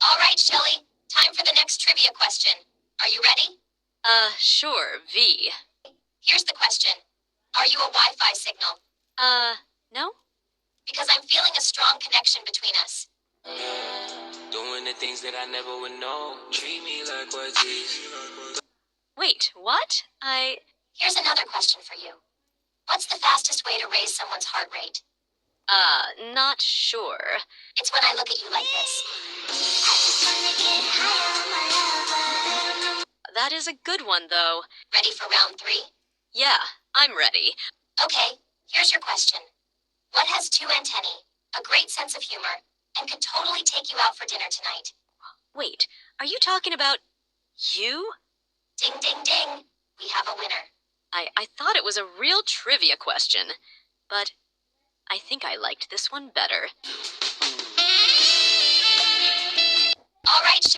All right, Shelley. Time for the next trivia question. Are you ready? Sure, V. Here's the question. Are you a Wi-Fi signal? No? Because I'm feeling a strong connection between us. Doing the things that I never would know. Treat me like what is. Wait, what? Here's another question for you. What's the fastest way to raise someone's heart rate? Not sure. It's when I look at you like this. That is a good one, though. Ready for round 3? Yeah, I'm ready. Okay, here's your question. What has 2 antennae, a great sense of humor, and could totally take you out for dinner tonight? Wait, are you talking about you? Ding, ding, ding. We have a winner. I thought it was a real trivia question, but I think I liked this one better. All right,